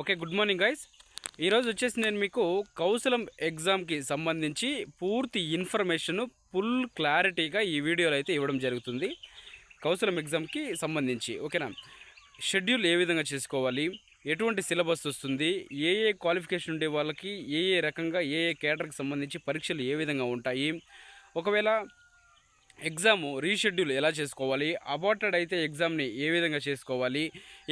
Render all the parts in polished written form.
Okay, good morning guys. ఈరోజు వచ్చేసి నేను మీకు కౌశలం ఎగ్జామ్కి సంబంధించి పూర్తి ఇన్ఫర్మేషన్ ఫుల్ క్లారిటీగా ఈ వీడియోలో అయితే ఇవ్వడం జరుగుతుంది. కౌశలం ఎగ్జామ్కి సంబంధించి ఓకేనా, షెడ్యూల్ ఏ విధంగా చేసుకోవాలి, ఎటువంటి సిలబస్ వస్తుంది, ఏ క్వాలిఫికేషన్ ఉండే వాళ్ళకి ఏ రకంగా ఏ కేటర్కి సంబంధించి పరీక్షలు ఏ విధంగా ఉంటాయి, ఒకవేళ ఎగ్జామ్ రీషెడ్యూల్ ఎలా చేసుకోవాలి, అబార్టెడ్ అయితే ఎగ్జామ్ని ఏ విధంగా చేసుకోవాలి,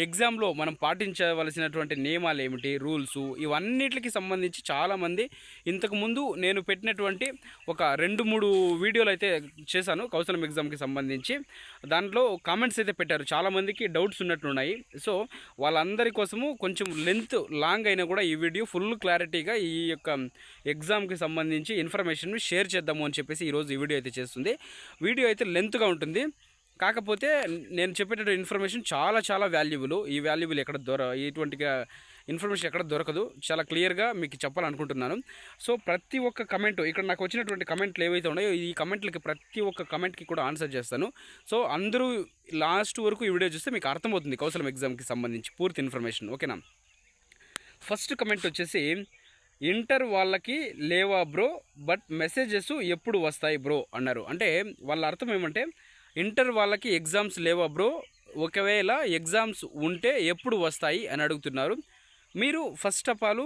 ఎగ్జామ్లో మనం పాటించవలసినటువంటి నియమాలు ఏమిటి, రూల్స్, ఇవన్నిటికి సంబంధించి చాలామంది ఇంతకుముందు నేను పెట్టినటువంటి ఒక 2-3 వీడియోలు అయితే చేశాను కౌశలం ఎగ్జామ్కి సంబంధించి. దాంట్లో కామెంట్స్ అయితే పెట్టారు, చాలామందికి డౌట్స్ ఉన్నట్లున్నాయి. సో వాళ్ళందరి కోసము కొంచెం లెంత్ లాంగ్ అయినా కూడా ఈ వీడియో ఫుల్ క్లారిటీగా ఈ యొక్క ఎగ్జామ్కి సంబంధించి ఇన్ఫర్మేషన్ షేర్ చేద్దాము అని చెప్పేసి ఈరోజు ఈ వీడియో అయితే చేస్తుంది. వీడియో అయితే లెంత్గా ఉంటుంది, కాకపోతే నేను చెప్పేటటువంటి ఇన్ఫర్మేషన్ చాలా చాలా వాల్యుబుల్. ఈ వాల్యుబుల్ ఇటువంటి ఇన్ఫర్మేషన్ ఎక్కడ దొరకదు. చాలా క్లియర్గా మీకు చెప్పాలనుకుంటున్నాను. సో ప్రతి ఒక్క కమెంట్, ఇక్కడ నాకు వచ్చినటువంటి కమెంట్లు ఏవైతే ఉన్నాయో ఈ కమెంట్లకి ప్రతి ఒక్క కమెంట్కి కూడా ఆన్సర్ చేస్తాను. సో అందరూ లాస్ట్ వరకు ఈ వీడియో చూస్తే మీకు అర్థమవుతుంది కౌశలం ఎగ్జామ్కి సంబంధించి పూర్తి ఇన్ఫర్మేషన్. ఓకేనా, ఫస్ట్ కమెంట్ వచ్చేసి, ఇంటర్ వాళ్ళకి లేవా బ్రో, బట్ మెసేజెస్ ఎప్పుడు వస్తాయి బ్రో అన్నారు. అంటే వాళ్ళ అర్థం ఏమంటే, ఇంటర్ వాళ్ళకి ఎగ్జామ్స్ లేవా బ్రో, ఒకవేళ ఎగ్జామ్స్ ఉంటే ఎప్పుడు వస్తాయి అని అడుగుతున్నారు. మీరు ఫస్ట్ ఆఫ్ ఆల్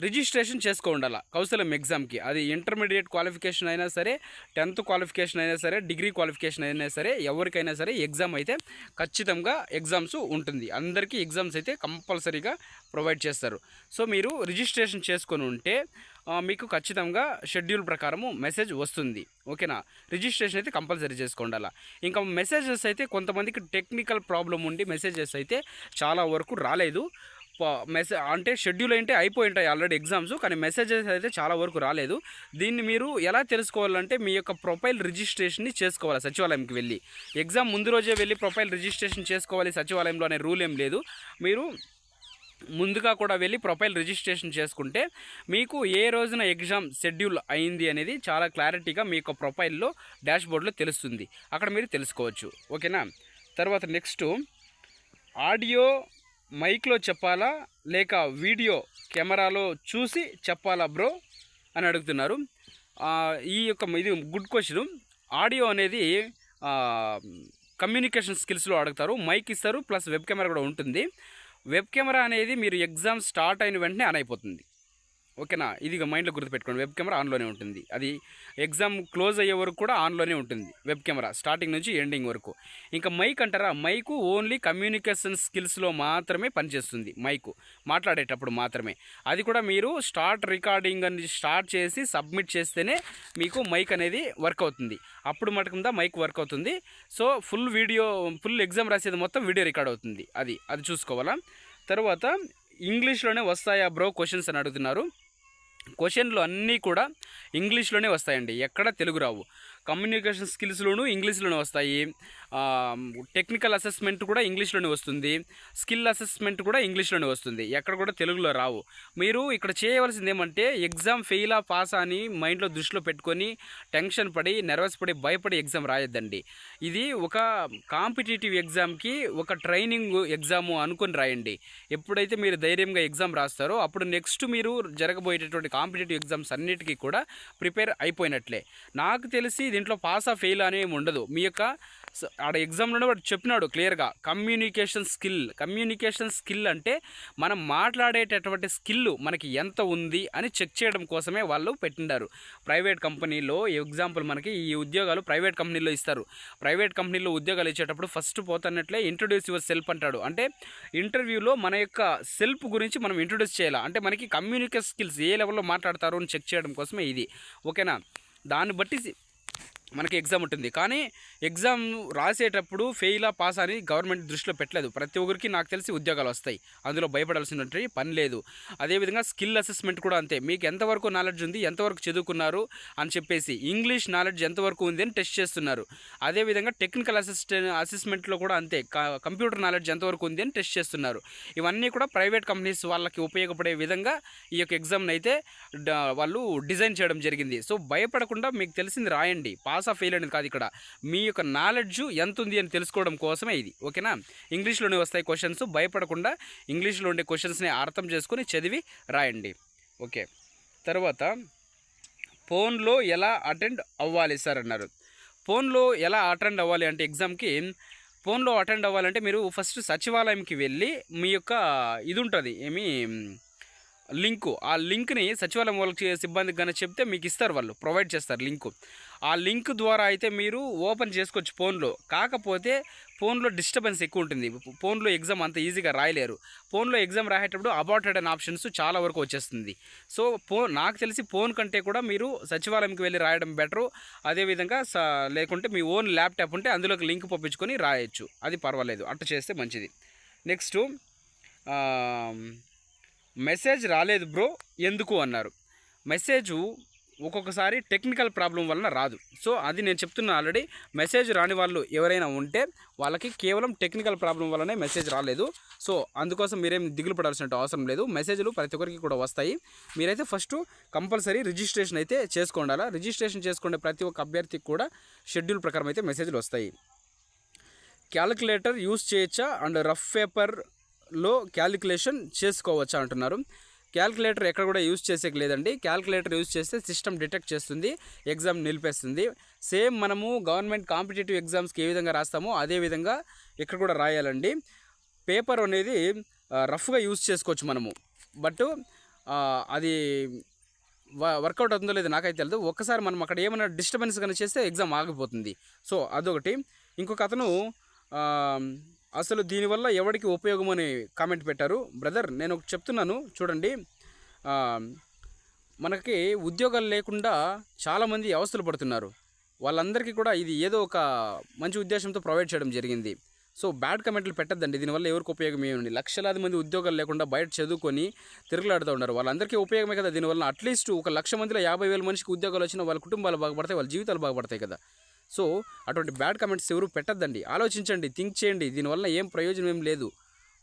రిజిస్ట్రేషన్ చేసుకో ఉండాలి కౌశలం ఎగ్జామ్కి. అది ఇంటర్మీడియట్ క్వాలిఫికేషన్ అయినా సరే, 10th క్వాలిఫికేషన్ అయినా సరే, డిగ్రీ క్వాలిఫికేషన్ అయినా సరే, ఎవరికైనా సరే ఎగ్జామ్ అయితే ఖచ్చితంగా ఎగ్జామ్స్ ఉంటుంది. అందరికీ ఎగ్జామ్స్ అయితే కంపల్సరీగా ప్రొవైడ్ చేస్తారు. సో మీరు రిజిస్ట్రేషన్ చేసుకొని ఉంటే మీకు ఖచ్చితంగా షెడ్యూల్ ప్రకారము మెసేజ్ వస్తుంది. ఓకేనా, రిజిస్ట్రేషన్ అయితే కంపల్సరీ చేసుకోండాలా. ఇంకా మెసేజెస్ అయితే కొంతమందికి టెక్నికల్ ప్రాబ్లం ఉండి మెసేజెస్ అయితే చాలా వరకు రాలేదు. అంటే షెడ్యూల్ అంటే అయిపోయి ఉంటాయి ఆల్రెడీ ఎగ్జామ్స్, కానీ మెసేజెస్ అయితే చాలా వరకు రాలేదు. దీన్ని మీరు ఎలా తెలుసుకోవాలంటే, మీ యొక్క ప్రొఫైల్ రిజిస్ట్రేషన్ని చేసుకోవాలి సచివాలయంకి వెళ్ళి. ఎగ్జామ్ ముందు రోజే వెళ్ళి ప్రొఫైల్ రిజిస్ట్రేషన్ చేసుకోవాలి సచివాలయంలో అనే రూల్ ఏం లేదు. మీరు ముందుగా కూడా వెళ్ళి ప్రొఫైల్ రిజిస్ట్రేషన్ చేసుకుంటే మీకు ఏ రోజున ఎగ్జామ్ షెడ్యూల్ అయింది అనేది చాలా క్లారిటీగా మీ యొక్క ప్రొఫైల్లో డాష్బోర్డ్లో తెలుస్తుంది. అక్కడ మీరు తెలుసుకోవచ్చు. ఓకేనా, తర్వాత నెక్స్ట్, ఆడియో మైక్లో చెప్పాలా లేక వీడియో కెమెరాలో చూసి చెప్పాలా బ్రో అని అడుగుతున్నారు. ఇది గుడ్ క్వశ్చన్. ఆడియో అనేది కమ్యూనికేషన్ స్కిల్స్లో అడుగుతారు, మైక్ ఇస్తారు, ప్లస్ వెబ్ కెమెరా కూడా ఉంటుంది. వెబ్ కెమెరా అనేది మీరు ఎగ్జామ్ స్టార్ట్ అయిన వెంటనే ఆన్ అయిపోతుంది. ఓకేనా, ఇది మైండ్లో గుర్తుపెట్టుకోండి. వెబ్ కెమెరా ఆన్లోనే ఉంటుంది. అది ఎగ్జామ్ క్లోజ్ అయ్యే వరకు కూడా ఆన్లోనే ఉంటుంది వెబ్ కెమెరా, స్టార్టింగ్ నుంచి ఎండింగ్ వరకు. ఇంకా మైక్ అంటారా, మైకు ఓన్లీ కమ్యూనికేషన్ స్కిల్స్లో మాత్రమే పనిచేస్తుంది. మైకు మాట్లాడేటప్పుడు మాత్రమే. అది కూడా మీరు రికార్డింగ్ అని స్టార్ట్ చేసి సబ్మిట్ చేస్తేనే మీకు మైక్ అనేది వర్క్ అవుతుంది. అప్పుడు మటుకుందా మైక్ వర్క్ అవుతుంది. సో ఫుల్ ఎగ్జామ్ రాసేది మొత్తం వీడియో రికార్డ్ అవుతుంది. అది చూసుకోవాలా. తర్వాత ఇంగ్లీష్లోనే వస్తాయా బ్రో క్వశ్చన్స్ అని అడుగుతున్నారు. క్వశ్చన్లు అన్నీ కూడా ఇంగ్లీష్లోనే వస్తాయండి, ఎక్కడ తెలుగు రావు. కమ్యూనికేషన్ స్కిల్స్లోనూ ఇంగ్లీష్లోనే వస్తాయి. టెక్నికల్ అసెస్మెంట్ కూడా ఇంగ్లీష్లోనే వస్తుంది. స్కిల్ అసెస్మెంట్ కూడా ఇంగ్లీష్లోనే వస్తుంది, ఎక్కడ కూడా తెలుగులో రావు. మీరు ఇక్కడ చేయవలసింది ఏమంటే, ఎగ్జామ్ ఫెయిలా పాస్ అని మైండ్లో దృష్టిలో పెట్టుకొని టెన్షన్ పడి నర్వస్ పడి భయపడి ఎగ్జామ్ రాయొద్దండి. ఇది ఒక కాంపిటేటివ్ ఎగ్జామ్కి ఒక ట్రైనింగ్ ఎగ్జాము అనుకొని రాయండి. ఎప్పుడైతే మీరు ధైర్యంగా ఎగ్జామ్ రాస్తారో అప్పుడు నెక్స్ట్ మీరు జరగబోయేటటువంటి కాంపిటేటివ్ ఎగ్జామ్స్ అన్నిటికీ కూడా ప్రిపేర్ అయిపోయినట్లే. నాకు తెలిసి దీంట్లో పాస్ ఆ ఫెయిల్ అనేవి ఉండదు. మీ యొక్క ఆడ ఎగ్జామ్లోనే వాడు చెప్పినాడు క్లియర్గా, కమ్యూనికేషన్ స్కిల్ అంటే మనం మాట్లాడేటటువంటి స్కిల్ మనకి ఎంత ఉంది అని చెక్ చేయడం కోసమే వాళ్ళు పెట్టినారు. ప్రైవేట్ కంపెనీలో ఎగ్జాంపుల్ మనకి ఈ ఉద్యోగాలు ప్రైవేట్ కంపెనీలో ఇస్తారు. ప్రైవేట్ కంపెనీలో ఉద్యోగాలు ఇచ్చేటప్పుడు ఫస్ట్ పోతున్నట్లే ఇంట్రొడ్యూస్ యువర్ సెల్ఫ్ అంటాడు. అంటే ఇంటర్వ్యూలో మన యొక్క సెల్ఫ్ గురించి మనం ఇంట్రొడ్యూస్ చేయాలి. అంటే మనకి కమ్యూనికేషన్ స్కిల్స్ ఏ లెవెల్లో మాట్లాడతారు అని చెక్ చేయడం కోసమే ఇది. ఓకేనా, దాన్ని బట్టి మనకి ఎగ్జామ్ ఉంటుంది. కానీ ఎగ్జామ్ రాసేటప్పుడు ఫెయిలా పాస్ అని గవర్నమెంట్ దృష్టిలో పెట్టలేదు. ప్రతి ఒక్కరికి నాకు తెలిసి ఉద్యోగాలు వస్తాయి, అందులో భయపడాల్సినటువంటి పని లేదు. అదేవిధంగా స్కిల్ అసెస్మెంట్ కూడా అంతే. మీకు ఎంతవరకు నాలెడ్జ్ ఉంది, ఎంతవరకు చదువుకున్నారు అని చెప్పేసి, ఇంగ్లీష్ నాలెడ్జ్ ఎంతవరకు ఉంది అని టెస్ట్ చేస్తున్నారు. అదేవిధంగా టెక్నికల్ అసెస్మెంట్లో కూడా అంతే, కంప్యూటర్ నాలెడ్జ్ ఎంతవరకు ఉంది అని టెస్ట్ చేస్తున్నారు. ఇవన్నీ కూడా ప్రైవేట్ కంపెనీస్ వాళ్ళకి ఉపయోగపడే విధంగా ఈ యొక్క ఎగ్జామ్ని అయితే వాళ్ళు డిజైన్ చేయడం జరిగింది. సో భయపడకుండా మీకు తెలిసింది రాయండి. పాస్ ఫెయిల్ అనేది కాదు, ఇక్కడ మీ యొక్క నాలెడ్జ్ ఎంత ఉంది అని తెలుసుకోవడం కోసమే ఇది. ఓకేనా, ఇంగ్లీష్లోనే వస్తాయి క్వశ్చన్స్, భయపడకుండా ఇంగ్లీష్లో ఉండే క్వశ్చన్స్ని అర్థం చేసుకొని చదివి రాయండి. ఓకే, తర్వాత ఫోన్లో ఎలా అటెండ్ అవ్వాలి సార్ అన్నారు. ఫోన్లో ఎలా అటెండ్ అవ్వాలి అంటే ఎగ్జామ్కి ఫోన్లో అటెండ్ అవ్వాలంటే మీరు ఫస్ట్ సచివాలయంకి వెళ్ళి మీ యొక్క ఇది ఉంటుంది లింకు, ఆ లింక్ని సచివాలయం వాళ్ళకి సిబ్బందికి కానీ చెప్తే మీకు ఇస్తారు, వాళ్ళు ప్రొవైడ్ చేస్తారు లింకు. ఆ లింక్ ద్వారా అయితే మీరు ఓపెన్ చేసుకోవచ్చు ఫోన్లో. కాకపోతే ఫోన్లో డిస్టర్బెన్స్ ఎక్కువ ఉంటుంది, ఫోన్లో ఎగ్జామ్ అంత ఈజీగా రాయలేరు. ఫోన్లో ఎగ్జామ్ రాసేటప్పుడు అబార్టెడ్ అనే ఆప్షన్స్ చాలా వరకు వచ్చేస్తుంది. సో నాకు తెలిసి ఫోన్ కంటే కూడా మీరు సచివాలయంకి వెళ్ళి రాయడం బెటరు. అదేవిధంగా లేకుంటే మీ ఓన్ ల్యాప్టాప్ ఉంటే అందులోకి లింక్ పంపించుకొని రాయొచ్చు, అది పర్వాలేదు, అట్లా చేస్తే మంచిది. నెక్స్ట్ మెసేజ్ రాలేదు బ్రో ఎందుకు అన్నారు. మెసేజు ఒక్కొక్కసారి టెక్నికల్ ప్రాబ్లం వలన రాదు. సో అది నేను చెప్తున్నా ఆల్రెడీ. మెసేజ్ రాని వాళ్ళు ఎవరైనా ఉంటే వాళ్ళకి కేవలం టెక్నికల్ ప్రాబ్లం వల్లనే మెసేజ్ రాలేదు. సో అందుకోసం మీరేం దిగులు పడాల్సిన అవసరం లేదు, మెసేజ్లు ప్రతి ఒక్కరికి కూడా వస్తాయి. మీరైతే ఫస్ట్ కంపల్సరీ రిజిస్ట్రేషన్ అయితే చేసుకోండాలా. రిజిస్ట్రేషన్ చేసుకునే ప్రతి ఒక్క అభ్యర్థికి కూడా షెడ్యూల్ ప్రకారం అయితే మెసేజ్లు వస్తాయి. క్యాలిక్యులేటర్ యూస్ చేయొచ్చా అండ్ రఫ్ పేపర్లో క్యాలిక్యులేషన్ చేసుకోవచ్చా అంటున్నారు. క్యాలిక్యులేటర్ ఎక్కడ కూడా యూజ్ చేసేకి లేదండి. క్యాలిక్యులేటర్ యూజ్ చేస్తే సిస్టమ్ డిటెక్ట్ చేస్తుంది, ఎగ్జామ్ నిలిపేస్తుంది. సేమ్ మనము గవర్నమెంట్ కాంపిటేటివ్ ఎగ్జామ్స్కి ఏ విధంగా రాస్తామో అదే విధంగా ఇక్కడ కూడా రాయాలండి. పేపర్ అనేది రఫ్గా యూజ్ చేసుకోవచ్చు మనము, బట్ అది వర్కౌట్ అవుతుందో లేదో నాకైతే తెలియదు. ఒక్కసారి మనం అక్కడ ఏమైనా డిస్టర్బెన్స్ కానీ చేస్తే ఎగ్జామ్ ఆగిపోతుంది. సో అదొకటి. ఇంకొక అతను అసలు దీనివల్ల ఎవరికి ఉపయోగం అని కామెంట్ పెట్టారు. బ్రదర్ నేను ఒకటి చెప్తున్నాను చూడండి, మనకి ఉద్యోగాలు లేకుండా చాలామంది అవస్థలు పడుతున్నారు. వాళ్ళందరికీ కూడా ఇది ఏదో ఒక మంచి ఉద్దేశంతో ప్రొవైడ్ చేయడం జరిగింది. సో బ్యాడ్ కమెంట్లు పెట్టద్దండి, దీనివల్ల ఎవరికి ఉపయోగం ఏముంది. లక్షలాది మంది ఉద్యోగాలు లేకుండా బయట చదువుకొని తిరుగులాడుతూ ఉన్నారు, వాళ్ళందరికీ ఉపయోగమే కదా. దీనివల్ల అట్లీస్ట్ 1,00,000 మందిలో 50,000 మనిషికి ఉద్యోగాలు వచ్చినా వాళ్ళ కుటుంబాలు బాగుపడతాయి, వాళ్ళ జీవితాలు బాగుపడతాయి కదా. సో అటువంటి బ్యాడ్ కమెంట్స్ ఎవరు పెట్టద్దండి. ఆలోచించండి, థింక్ చేయండి, దీనివల్ల ఏం ప్రయోజనం ఏం లేదు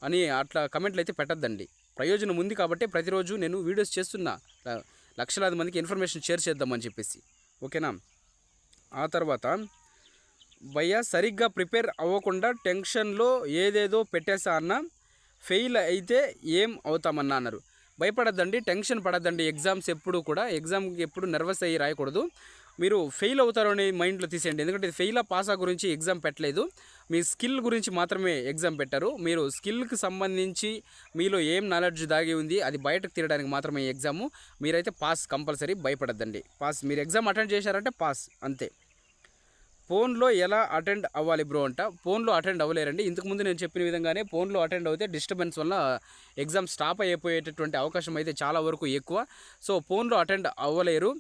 అని అట్లా కమెంట్లు అయితే పెట్టద్దండి. ప్రయోజనం ఉంది కాబట్టి ప్రతిరోజు నేను వీడియోస్ చేస్తున్నా, లక్షలాది మందికి ఇన్ఫర్మేషన్ షేర్ చేద్దామని చెప్పేసి. ఓకేనా. ఆ తర్వాత భయ్యా సరిగ్గా ప్రిపేర్ అవ్వకుండా టెన్షన్లో ఏదేదో పెట్టేసా అన్న, ఫెయిల్ అయితే ఏం అవుతామన్నా అన్నారు. భయపడద్దండి, టెన్షన్ పడద్దండి. ఎగ్జామ్స్ ఎప్పుడు కూడా ఎగ్జామ్కి ఎప్పుడు నర్వస్ అయ్యి రాయకూడదు. మీరు ఫెయిల్ అవుతారు అని మైండ్లో తీసేయండి. ఎందుకంటే ఫెయిల్ పాసా గురించి ఎగ్జామ్ పెట్టలేదు, మీ స్కిల్ గురించి మాత్రమే ఎగ్జామ్ పెట్టారు. మీరు స్కిల్కి సంబంధించి మీలో ఏం నాలెడ్జ్ దాగి ఉంది అది బయటకు తీయడానికి మాత్రమే ఎగ్జాము. మీరైతే పాస్ కంపల్సరీ, భయపడద్దండి. పాస్, మీరు ఎగ్జామ్ అటెండ్ చేశారంటే పాస్ అంతే. ఫోన్లో ఎలా అటెండ్ అవ్వాలి బ్రో అంట. ఫోన్లో అటెండ్ అవ్వలేరండి. ఇంతకుముందు నేను చెప్పిన విధంగానే ఫోన్లో అటెండ్ అవుతే డిస్టర్బెన్స్ వల్ల ఎగ్జామ్ స్టాప్ అయిపోయేటటువంటి అవకాశం అయితే చాలా వరకు ఎక్కువ. సో ఫోన్లో అటెండ్ అవ్వలేరు.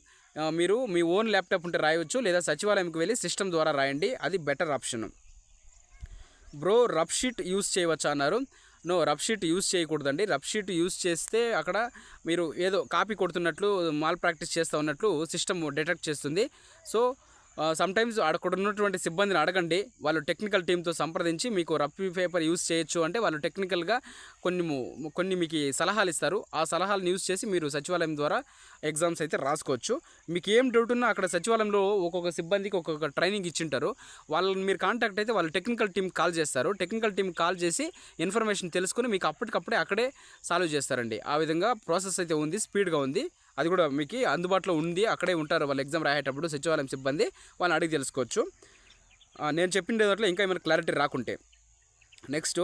మీరు మీ ఓన్ ల్యాప్టాప్ ఉంటే రాయవచ్చు, లేదా సచివాలయంకి వెళ్ళి సిస్టమ్ ద్వారా రాయండి, అది better option. Bro rough sheet use చేయవచ్చా అన్నారు. నో, రఫ్ షీట్ యూస్ చేయకూడదండి. రఫ్ షీట్ యూస్ చేస్తే అక్కడ మీరు ఏదో కాపీ కొడుతున్నట్లు, మాల్ ప్రాక్టీస్ చేస్తూ ఉన్నట్లు సిస్టమ్ డిటెక్ట్ చేస్తుంది. సో సమ్టైమ్స్ అక్కడ ఉన్నటువంటి సిబ్బందిని అడగండి, వాళ్ళు టెక్నికల్ టీంతో సంప్రదించి మీకు రఫ్ పేపర్ యూస్ చేయొచ్చు అంటే వాళ్ళు టెక్నికల్గా కొన్ని మీకు సలహాలు ఇస్తారు. ఆ సలహాలను యూస్ చేసి మీరు సచివాలయం ద్వారా ఎగ్జామ్స్ అయితే రాసుకోవచ్చు. మీకు ఏం డౌట్ ఉన్నా అక్కడ సచివాలయంలో ఒక్కొక్క సిబ్బందికి ఒక్కొక్క ట్రైనింగ్ ఇచ్చింటారు, వాళ్ళని మీరు కాంటాక్ట్ అయితే వాళ్ళు టెక్నికల్ టీం కాల్ చేస్తారు. టెక్నికల్ టీం కాల్ చేసి ఇన్ఫర్మేషన్ తెలుసుకుని మీకు అప్పటికప్పుడే అక్కడే సాల్వ్ చేస్తారండి. ఆ విధంగా ప్రాసెస్ అయితే ఉంది, స్పీడ్గా ఉంది. అది కూడా మీకు అందుబాటులో ఉంది, అక్కడే ఉంటారు వాళ్ళు ఎగ్జామ్ రాయేటప్పుడు సచివాలయం సిబ్బంది, వాళ్ళని అడిగి తెలుసుకోవచ్చు. నేను చెప్పిన దాంట్లో ఇంకా ఏమైనా క్లారిటీ రాకుంటే. నెక్స్ట్,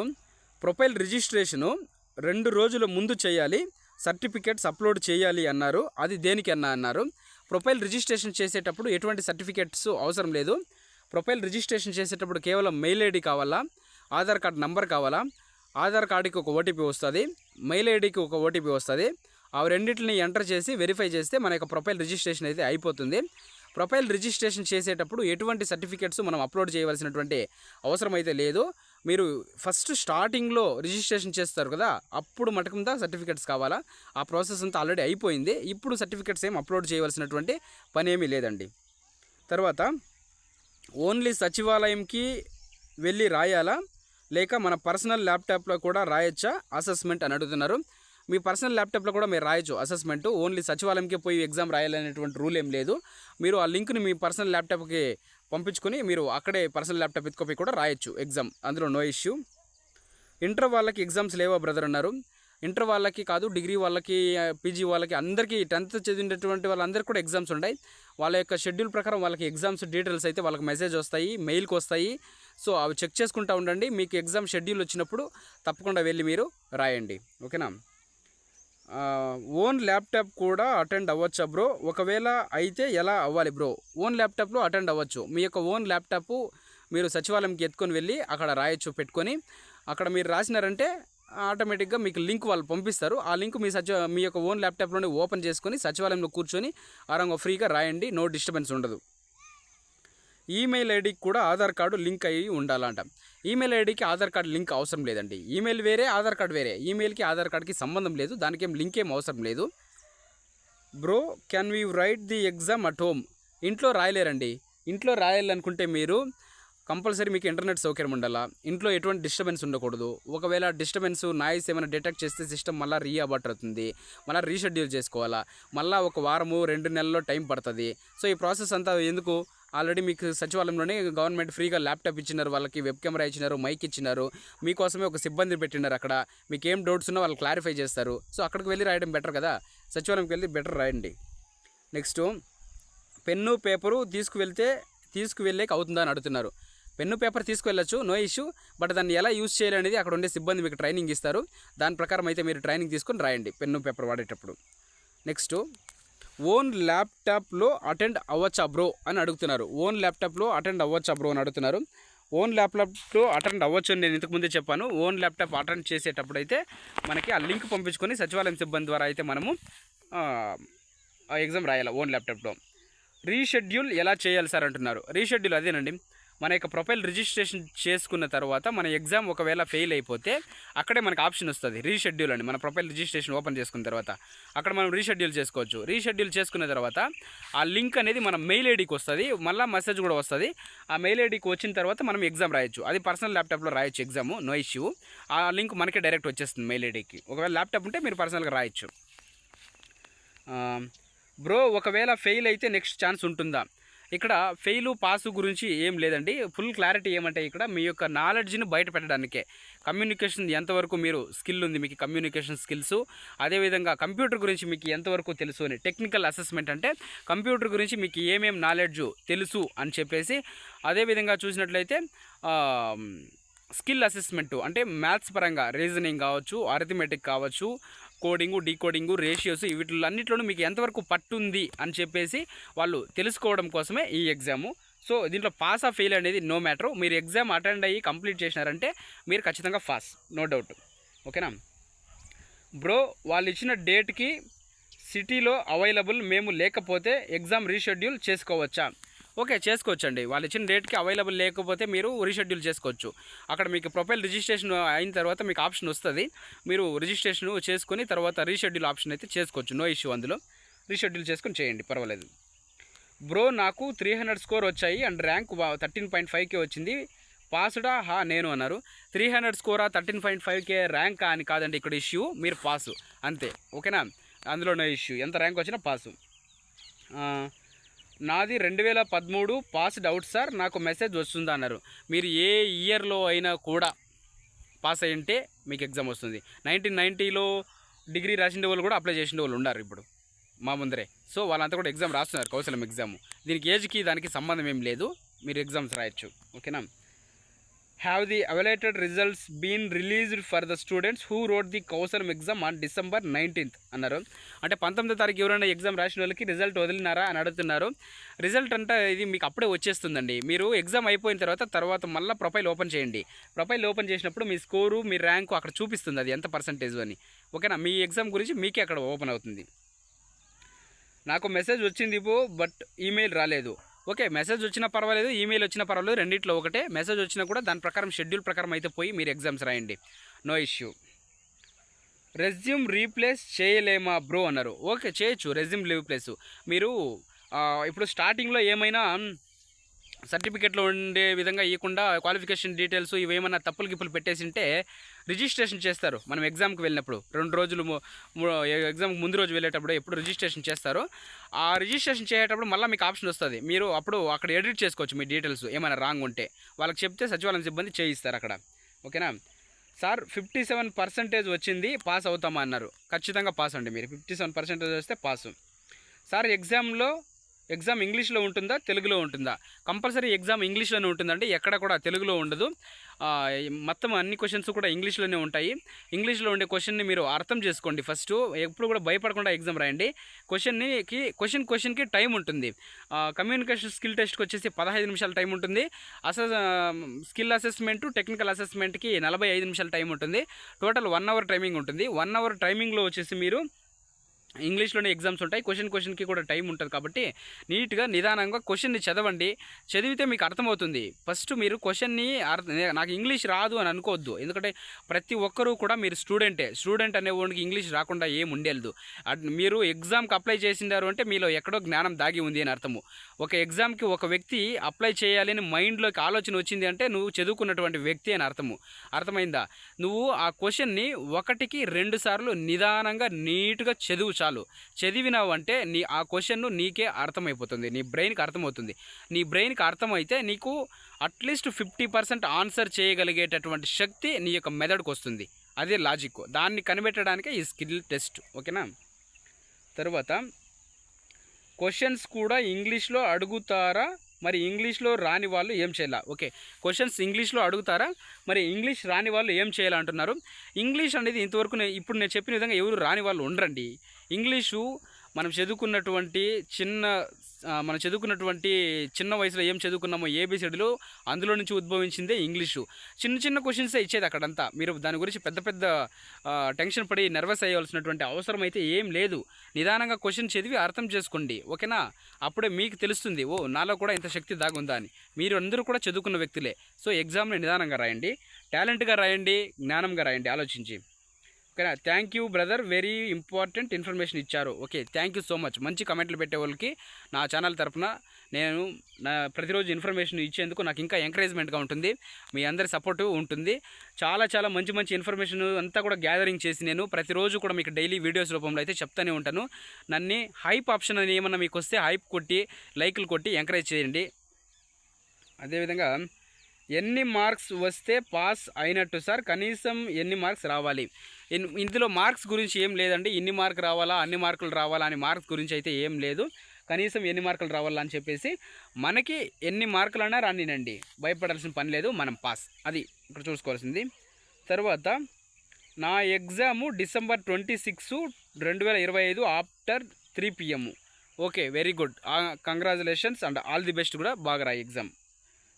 ప్రొఫైల్ రిజిస్ట్రేషను 2 రోజుల ముందు చేయాలి, సర్టిఫికేట్స్ అప్లోడ్ చేయాలి అన్నారు. అది దేనికి అన్నారు. ప్రొఫైల్ రిజిస్ట్రేషన్ చేసేటప్పుడు ఎటువంటి సర్టిఫికేట్స్ అవసరం లేదు. ప్రొఫైల్ రిజిస్ట్రేషన్ చేసేటప్పుడు కేవలం మెయిల్ ఐడి కావాలా, ఆధార్ కార్డ్ నంబర్ కావాలా. ఆధార్ కార్డుకి ఒక ఓటీపీ వస్తుంది, మెయిల్ ఐడికి ఒక ఓటీపీ వస్తుంది. ఆ రెండింటిని ఎంటర్ చేసి వెరిఫై చేస్తే మన యొక్క ప్రొఫైల్ రిజిస్ట్రేషన్ అయితే అయిపోతుంది. ప్రొఫైల్ రిజిస్ట్రేషన్ చేసేటప్పుడు ఎటువంటి సర్టిఫికేట్స్ మనం అప్లోడ్ చేయవలసినటువంటి అవసరం అయితే లేదు. మీరు ఫస్ట్ స్టార్టింగ్లో రిజిస్ట్రేషన్ చేస్తారు కదా, అప్పుడు మటుకుందా సర్టిఫికేట్స్ కావాలా. ఆ ప్రాసెస్ అంతా ఆల్రెడీ అయిపోయింది. ఇప్పుడు సర్టిఫికేట్స్ ఏం అప్లోడ్ చేయవలసినటువంటి పని ఏమీ లేదండి. తర్వాత ఓన్లీ సచివాలయంకి వెళ్ళి రాయాలా, లేక మన పర్సనల్ ల్యాప్టాప్లో కూడా రాయొచ్చా అసెస్మెంట్ అని అడుగుతున్నారు. మీ పర్సనల్ ల్యాప్టాప్లో కూడా మీరు రాయొచ్చు అసెస్మెంట్. ఓన్లీ సచివాలయంకే పోయి ఎగ్జామ్ రాయాలనేటువంటి రూల్ ఏం లేదు. మీరు ఆ లింక్ని మీ పర్సనల్ ల్యాప్టాప్కి పంపించుకొని మీరు అక్కడే పర్సనల్ ల్యాప్టాప్ ఎత్తుకోపోయి కూడా రాయొచ్చు ఎగ్జామ్, అందులో నో ఇష్యూ. ఇంటర్ వాళ్ళకి ఎగ్జామ్స్ లేవా బ్రదర్ అన్నారు. ఇంటర్ వాళ్ళకి కాదు, డిగ్రీ వాళ్ళకి, పీజీ వాళ్ళకి, అందరికీ 10th చదివినటువంటి వాళ్ళందరికీ కూడా ఎగ్జామ్స్ ఉన్నాయి. వాళ్ళ యొక్క షెడ్యూల్ ప్రకారం వాళ్ళకి ఎగ్జామ్స్ డీటెయిల్స్ అయితే వాళ్ళకి మెసేజ్ వస్తాయి, మెయిల్కి వస్తాయి. సో అవి చెక్ చేసుకుంటూ ఉండండి. మీకు ఎగ్జామ్ షెడ్యూల్ వచ్చినప్పుడు తప్పకుండా వెళ్ళి మీరు రాయండి, ఓకేనా. ఓన్ ల్యాప్టాప్ కూడా అటెండ్ అవ్వచ్చా బ్రో? ఒకవేళ అయితే ఎలా అవ్వాలి బ్రో? ఓన్ ల్యాప్టాప్లో అటెండ్ అవ్వచ్చు. మీ యొక్క ఓన్ ల్యాప్టాప్ మీరు సచివాలయంకి ఎత్తుకొని వెళ్ళి అక్కడ రాయొచ్చు పెట్టుకొని. అక్కడ మీరు రాసినారంటే ఆటోమేటిక్గా మీకు లింక్ వాళ్ళు పంపిస్తారు. ఆ లింక్ మీ యొక్క ఓన్ ల్యాప్టాప్లోనే ఓపెన్ చేసుకొని సచివాలయంలో కూర్చొని ఆరంగా ఫ్రీగా రాయండి, నో డిస్టర్బెన్స్ ఉండదు. ఈమెయిల్ ఐడికి కూడా ఆధార్ కార్డు లింక్ అయ్యి ఉండాలంట. ఈమెయిల్ ఐడికి ఆధార్ కార్డు లింక్ అవసరం లేదండి. ఈమెయిల్ వేరే, ఆధార్ కార్డు వేరే. ఈమెయిల్కి ఆధార్ కార్డుకి సంబంధం లేదు, దానికి లింక్ ఏం అవసరం లేదు. Bro can we write the exam at home? ఇంట్లో రాయలేరండి. ఇంట్లో రాయాలనుకుంటే మీరు కంపల్సరీ మీకు ఇంటర్నెట్ సౌకర్యం ఉండాలా, ఇంట్లో ఎటువంటి డిస్టర్బెన్స్ ఉండకూడదు. ఒకవేళ డిస్టర్బెన్స్ నాయిస్ ఏమైనా డిటెక్ట్ చేస్తే సిస్టమ్ మళ్ళీ రీఅబార్ట్ అవుతుంది, మళ్ళీ రీషెడ్యూల్ చేసుకోవాలా, మళ్ళీ ఒక వారము 2 నెలల్లో టైం పడుతుంది. సో ఈ ప్రాసెస్ అంతా ఎందుకు? ఆల్రెడీ మీకు సచివాలయంలోనే గవర్నమెంట్ ఫ్రీగా ల్యాప్టాప్ ఇచ్చినారు, వాళ్ళకి వెబ్ కెమెరా ఇచ్చినారు, మైక్ ఇచ్చినారు, మీకోసమే ఒక సిబ్బంది పెట్టినారు. అక్కడ మీకు ఏం డౌట్స్ ఉన్నా వాళ్ళు క్లారిఫై చేస్తారు. సో అక్కడికి వెళ్ళి రాయడం బెటర్ కదా, సచివాలయంకి వెళ్ళి బెటర్ రాయండి. నెక్స్ట్, పెన్ను పేపరు తీసుకువెళ్ళేకి అవుతుందా అని అడుగుతున్నారు. పెన్ను పేపర్ తీసుకువెళ్ళచ్చు, నో ఇష్యూ. బట్ దాన్ని ఎలా యూజ్ చేయాలనేది అక్కడ ఉండే సిబ్బంది మీకు ట్రైనింగ్ ఇస్తారు. దాని ప్రకారం అయితే మీరు ట్రైనింగ్ తీసుకొని రాయండి పెన్ను పేపర్ వాడేటప్పుడు. నెక్స్ట్, ఓన్ ల్యాప్టాప్లో అటెండ్ అవ్వచ్చా బ్రో అని అడుగుతున్నారు. ఓన్ ల్యాప్టాప్లో అటెండ్ అవ్వచ్చా బ్రో అని అడుగుతున్నారు. ఓన్ ల్యాప్టాప్లో అటెండ్ అవ్వచ్చు అని నేను ఇంతకుముందే చెప్పాను. ఓన్ ల్యాప్టాప్ అటెండ్ చేసేటప్పుడు అయితే మనకి ఆ లింక్ పంపించుకొని సచివాలయం సిబ్బంది ద్వారా అయితే మనము ఆ ఎగ్జామ్ రాయాలి ఓన్ ల్యాప్టాప్లో. రీషెడ్యూల్ ఎలా చేయాలి సార్ అంటున్నారు. రీషెడ్యూల్ అదేనండి, మన యొక్క ప్రొఫైల్ రిజిస్ట్రేషన్ చేసుకున్న తర్వాత మన ఎగ్జామ్ ఒకవేళ ఫెయిల్ అయిపోతే అక్కడే మనకు ఆప్షన్ వస్తుంది రీషెడ్యూల్ అని. మన ప్రొఫైల్ రిజిస్ట్రేషన్ ఓపెన్ చేసుకున్న తర్వాత అక్కడ మనం రీషెడ్యూల్ చేసుకోవచ్చు. రీషెడ్యూల్ చేసుకున్న తర్వాత ఆ లింక్ అనేది మన మెయిల్ ఐడికి వస్తుంది, మళ్ళీ మెసేజ్ కూడా వస్తుంది. ఆ మెయిల్ ఐడికి వచ్చిన తర్వాత మనం ఎగ్జామ్ రాయొచ్చు. అది పర్సనల్ ల్యాప్టాప్లో రాయొచ్చు ఎగ్జామ్, నో ఇష్యూ. ఆ లింక్ మనకే డైరెక్ట్ వచ్చేస్తుంది మెయిల్ ఐడికి. ఒకవేళ ల్యాప్టాప్ ఉంటే మీరు పర్సనల్గా రాయొచ్చు. బ్రో ఒకవేళ ఫెయిల్ అయితే నెక్స్ట్ ఛాన్స్ ఉంటుందా? ఇక్కడ ఫెయిలు పాసు గురించి ఏం లేదండి. ఫుల్ క్లారిటీ ఏమంటే ఇక్కడ మీ యొక్క నాలెడ్జ్ని బయట పెట్టడానికే. కమ్యూనికేషన్ ఎంతవరకు మీరు స్కిల్ ఉంది, మీకు కమ్యూనికేషన్ స్కిల్స్, అదేవిధంగా కంప్యూటర్ గురించి మీకు ఎంతవరకు తెలుసు అని. టెక్నికల్ అసెస్మెంట్ అంటే కంప్యూటర్ గురించి మీకు ఏమేం నాలెడ్జ్ తెలుసు అని చెప్పేసి. అదేవిధంగా చూసినట్లయితే స్కిల్ అసెస్మెంటు అంటే మ్యాథ్స్ పరంగా రీజనింగ్ కావచ్చు, అరిథమెటిక్ కావచ్చు, కోడింగు, డీకోడింగు, రేషియోస్, వీటిలన్నింటిలోనూ మీకు ఎంతవరకు పట్టుంది అని చెప్పేసి వాళ్ళు తెలుసుకోవడం కోసమే ఈ ఎగ్జాము. సో దీంట్లో పాస్ ఆఫ్ ఫెయిల్ అనేది నో మ్యాటర్. మీరు ఎగ్జామ్ అటెండ్ అయ్యి కంప్లీట్ చేసినారంటే మీరు ఖచ్చితంగా పాస్, నో డౌట్, ఓకేనా. బ్రో వాళ్ళు ఇచ్చిన డేట్కి సిటీలో అవైలబుల్ మేము లేకపోతే ఎగ్జామ్ రీషెడ్యూల్ చేసుకోవచ్చా? ఓకే, చేసుకోవచ్చండి. వాళ్ళు ఇచ్చిన డేట్కి అవైలబుల్ లేకపోతే మీరు రీషెడ్యూల్ చేసుకోవచ్చు. అక్కడ మీకు ప్రొఫైల్ రిజిస్ట్రేషన్ అయిన తర్వాత మీకు ఆప్షన్ వస్తుంది, మీరు రిజిస్ట్రేషన్ చేసుకుని తర్వాత రీషెడ్యూల్ ఆప్షన్ అయితే చేసుకోవచ్చు, నో ఇష్యూ. అందులో రీషెడ్యూల్ చేసుకొని చేయండి, పర్వాలేదు. బ్రో నాకు 300 స్కోర్ వచ్చాయి అండ్ ర్యాంక్ 13.5K వచ్చింది, పాసుడా నేను అన్నారు. 300 స్కోరా 13.5K ర్యాంకా అని కాదండి ఇక్కడ ఇష్యూ, మీరు పాసు అంతే, ఓకేనా. అందులో నో ఇష్యూ, ఎంత ర్యాంక్ వచ్చినా పాసు. నాది 2013 పాస్డ్ అవుట్ సార్, నాకు మెసేజ్ వస్తుందా అన్నారు. మీరు ఏ ఇయర్లో అయినా కూడా పాస్ అయ్యింటే మీకు ఎగ్జామ్ వస్తుంది. 1990లో డిగ్రీ రాసిన వాళ్ళు కూడా అప్లై చేసిన వాళ్ళు ఉన్నారు ఇప్పుడు మా ముందరే. సో వాళ్ళంతా కూడా ఎగ్జామ్ రాస్తున్నారు, కౌశలం ఎగ్జామ్. దీనికి ఏజ్కి దానికి సంబంధం ఏం లేదు, మీరు ఎగ్జామ్స్ రాయొచ్చు, ఓకేనా. Have the awaited results been released for the students who wrote the Kaushalam exam on December 19th అన్నారు. అంటే 19వ తారీఖు ఎవరైనా ఎగ్జామ్ రాసిన వాళ్ళకి రిజల్ట్ వదిలినారా అని అడుగుతున్నారు. రిజల్ట్ అంటే ఇది మీకు అప్పుడే వచ్చేస్తుందండి. మీరు ఎగ్జామ్ అయిపోయిన తర్వాత మళ్ళీ ప్రొఫైల్ ఓపెన్ చేయండి. ప్రొఫైల్ ఓపెన్ చేసినప్పుడు మీ స్కోరు, మీ ర్యాంకు అక్కడ చూపిస్తుంది, అది ఎంత పర్సంటేజ్ అని, ఓకేనా. మీ ఎగ్జామ్ గురించి మీకే అక్కడ ఓపెన్ అవుతుంది. నాకు మెసేజ్ వచ్చింది బట్ ఈమెయిల్ రాలేదు. ఓకే, మెసేజ్ వచ్చినా పర్వాలేదు, ఈమెయిల్ వచ్చినా పర్వాలేదు, రెండిట్లో ఒకటే. మెసేజ్ వచ్చినా కూడా దాని ప్రకారం షెడ్యూల్ ప్రకారం అయితే పోయి మీరు ఎగ్జామ్స్ రాయండి, నో ఇష్యూ. రెజ్యూమ్ రీప్లేస్ చేయలేమా బ్రో అన్నారు. ఓకే, చేయొచ్చు రెజ్యూమ్ రీప్లేస్. మీరు ఇప్పుడు స్టార్టింగ్లో ఏమైనా సర్టిఫికేట్లో ఉండే విధంగా ఇవ్వకుండా క్వాలిఫికేషన్ డీటెయిల్స్ ఇవేమన్నా తప్పులు గిప్పులు పెట్టేసింటే రిజిస్ట్రేషన్ చేస్తారు. మనం ఎగ్జామ్కి వెళ్ళినప్పుడు 2 రోజులు ఎగ్జామ్కి ముందు రోజు వెళ్ళేటప్పుడు ఎప్పుడు రిజిస్ట్రేషన్ చేస్తారో ఆ రిజిస్ట్రేషన్ చేసేటప్పుడు మళ్ళీ మీకు ఆప్షన్ వస్తుంది. మీరు అప్పుడు అక్కడ ఎడిట్ చేసుకోవచ్చు మీ డీటెయిల్స్ ఏమైనా రాంగ్ ఉంటే. వాళ్ళకి చెప్తే సచివాలయం సిబ్బంది చేయిస్తారు అక్కడ. ఓకేనా సార్? 57% వచ్చింది, పాస్ అవుతామా అన్నారు. ఖచ్చితంగా పాస్ అండి. మీరు 57% వస్తే పాసు. సార్ ఎగ్జామ్ ఇంగ్లీష్లో ఉంటుందా తెలుగులో ఉంటుందా? కంపల్సరీ ఎగ్జామ్ ఇంగ్లీష్లోనే ఉంటుందండి. ఎక్కడ కూడా తెలుగులో ఉండదు. మొత్తం అన్ని క్వశ్చన్స్ కూడా ఇంగ్లీష్లోనే ఉంటాయి. ఇంగ్లీష్లో ఉండే క్వశ్చన్ని మీరు అర్థం చేసుకోండి ఫస్ట్. ఎప్పుడు కూడా భయపడకుండా ఎగ్జామ్ రాయండి. క్వశ్చన్కి టైం ఉంటుంది. కమ్యూనికేషన్ స్కిల్ టెస్ట్కి వచ్చేసి 15 నిమిషాల టైం ఉంటుంది. స్కిల్ అసెస్మెంట్ టెక్నికల్ అసెస్మెంట్కి 45 నిమిషాల టైం ఉంటుంది. టోటల్ 1 అవర్ టైమింగ్ ఉంటుంది. 1 అవర్ టైమింగ్లో వచ్చేసి మీరు ఇంగ్లీష్లోనే ఎగ్జామ్స్ ఉంటాయి. క్వశ్చన్కి కూడా టైం ఉంటుంది. కాబట్టి నీట్గా నిదానంగా క్వశ్చన్ని చదవండి. చదివితే మీకు అర్థమవుతుంది. ఫస్ట్ మీరు క్వశ్చన్ని నాకు ఇంగ్లీష్ రాదు అని అనుకోవద్దు. ఎందుకంటే ప్రతి ఒక్కరూ కూడా మీరు స్టూడెంట్ అనేవాడికి ఇంగ్లీష్ రాకుండా ఏం ఉండేది. మీరు ఎగ్జామ్కి అప్లై చేసినారు అంటే మీలో ఎక్కడో జ్ఞానం దాగి ఉంది అని అర్థము. ఒక ఎగ్జామ్కి ఒక వ్యక్తి అప్లై చేయాలని మైండ్లోకి ఆలోచన వచ్చింది అంటే నువ్వు చదువుకున్నటువంటి వ్యక్తి అని అర్థము. అర్థమైందా? నువ్వు ఆ క్వశ్చన్ని 1కి 2 సార్లు నిదానంగా నీట్గా చదువు. చాలు. చదివినావు అంటే ఆ క్వశ్చన్ నీకే అర్థమైపోతుంది. నీ బ్రెయిన్కి అర్థమవుతుంది. నీ బ్రెయిన్కి అర్థమైతే నీకు అట్లీస్ట్ 50% ఆన్సర్ చేయగలిగేటటువంటి శక్తి నీ యొక్క మెదడుకు వస్తుంది. అదే లాజిక్. దాన్ని కనిపెట్టడానికే ఈ స్కిల్ టెస్ట్. ఓకేనా? తర్వాత క్వశ్చన్స్ కూడా ఇంగ్లీష్లో అడుగుతారా? మరి ఇంగ్లీష్లో రాని వాళ్ళు ఏం చేయాలా? ఓకే, క్వశ్చన్స్ ఇంగ్లీష్లో అడుగుతారా? మరి ఇంగ్లీష్ రాని వాళ్ళు ఏం చేయాలంటున్నారు? ఇంగ్లీష్ అనేది ఇంతవరకు ఇప్పుడు నేను చెప్పిన విధంగా ఎవరు రాని వాళ్ళు ఉండరండి. ఇంగ్లీషు మనం చదువుకున్నటువంటి చిన్న వయసులో ఏం చదువుకున్నామో ఏబిసిడీలు అందులో నుంచి ఉద్భవించిందే ఇంగ్లీషు. చిన్న క్వశ్చన్సే ఇచ్చేది అక్కడంతా. మీరు దాని గురించి పెద్ద టెన్షన్ పడి నర్వస్ అయ్యవలసినటువంటి అవసరం అయితే ఏం లేదు. నిదానంగా క్వశ్చన్ చదివి అర్థం చేసుకోండి. ఓకేనా? అప్పుడే మీకు తెలుస్తుంది, ఓ నాలో కూడా ఇంత శక్తి దాగుందా అని. మీరు అందరూ కూడా చదువుకున్న వ్యక్తులే. సో ఎగ్జామ్ని నిదానంగా రాయండి, టాలెంట్గా రాయండి, జ్ఞానంగా రాయండి ఆలోచించి. ఓకేనా? Thank you brother, very important information ఇచ్చారు. Okay, thank you so much. మంచి కమెంట్లు పెట్టే వాళ్ళకి నా ఛానల్ తరఫున నేను ప్రతిరోజు ఇన్ఫర్మేషన్ ఇచ్చేందుకు నాకు ఇంకా ఎంకరేజ్మెంట్గా ఉంటుంది. మీ అందరి సపోర్టు ఉంటుంది. చాలా మంచి ఇన్ఫర్మేషన్ అంతా కూడా గ్యాదరింగ్ చేసి నేను ప్రతిరోజు కూడా మీకు డైలీ వీడియోస్ రూపంలో అయితే చెప్తానే ఉంటాను. నన్ను హైప్ ఆప్షన్ అని ఏమన్నా మీకు వస్తే హైప్ కొట్టి లైకులు కొట్టి ఎంకరేజ్ చేయండి. అదేవిధంగా ఎన్ని మార్క్స్ వస్తే పాస్ అయినట్టు సార్? కనీసం ఎన్ని మార్క్స్ రావాలి? ఇందులో మార్క్స్ గురించి ఏం లేదండి. ఇన్ని మార్కులు రావాలా, అన్ని మార్కులు రావాలా అని మార్క్స్ గురించి అయితే ఏం లేదు. కనీసం ఎన్ని మార్కులు రావాలా అని చెప్పేసి మనకి ఎన్ని మార్కులన్నా రానినండి, భయపడాల్సిన పని లేదు. మనం పాస్, అది ఇక్కడ చూసుకోవాల్సింది. తర్వాత నా exam December 26, 2025 after 3 PM. Okay, very good. Congratulations and all the best. కూడా బాగా రాయి ఎగ్జామ్.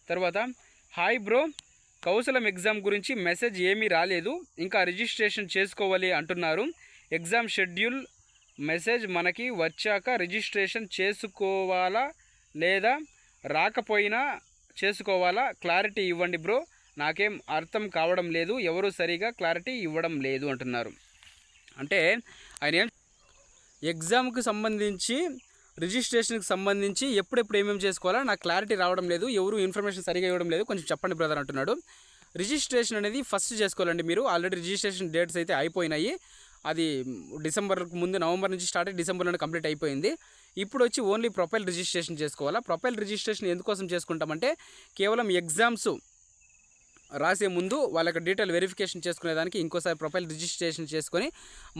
తర్వాత హాయ్ బ్రో, కౌశలం ఎగ్జామ్ గురించి మెసేజ్ ఏమీ రాలేదు, ఇంకా రిజిస్ట్రేషన్ చేసుకోవాలి అంటున్నారు. ఎగ్జామ్ షెడ్యూల్ మెసేజ్ మనకి వచ్చాక రిజిస్ట్రేషన్ చేసుకోవాలా లేదా రాకపోయినా చేసుకోవాలా? క్లారిటీ ఇవ్వండి బ్రో, నాకేం అర్థం కావడం లేదు, ఎవరు సరిగా క్లారిటీ ఇవ్వడం లేదు అంటున్నారు. అంటే ఆయన ఎగ్జామ్కి సంబంధించి రిజిస్ట్రేషన్కి సంబంధించి ఎప్పుడెప్పుడు ఏమేమి చేసుకోవాలో నాకు క్లారిటీ రావడం లేదు, ఎవరు ఇన్ఫర్మేషన్ సరిగా ఇవ్వడం లేదు, కొంచెం చెప్పండి బ్రదర్ అంటున్నాడు. రిజిస్ట్రేషన్ అనేది ఫస్ట్ చేసుకోవాలండి మీరు. ఆల్రెడీ రిజిస్ట్రేషన్ డేట్స్ అయితే అయిపోయినాయి. అది డిసెంబర్కు ముందు, నవంబర్ నుంచి స్టార్ట్ అయ్యి డిసెంబర్లోనే కంప్లీట్ అయిపోయింది. ఇప్పుడు వచ్చి ఓన్లీ ప్రొఫైల్ రిజిస్ట్రేషన్ చేసుకోవాలా. ప్రొఫైల్ రిజిస్ట్రేషన్ ఎందుకోసం చేసుకుంటామంటే కేవలం ఎగ్జామ్స్ రాసే ముందు వాళ్ళ యొక్క డీటెయిల్ వెరిఫికేషన్ చేసుకునేదానికి ఇంకోసారి ప్రొఫైల్ రిజిస్ట్రేషన్ చేసుకొని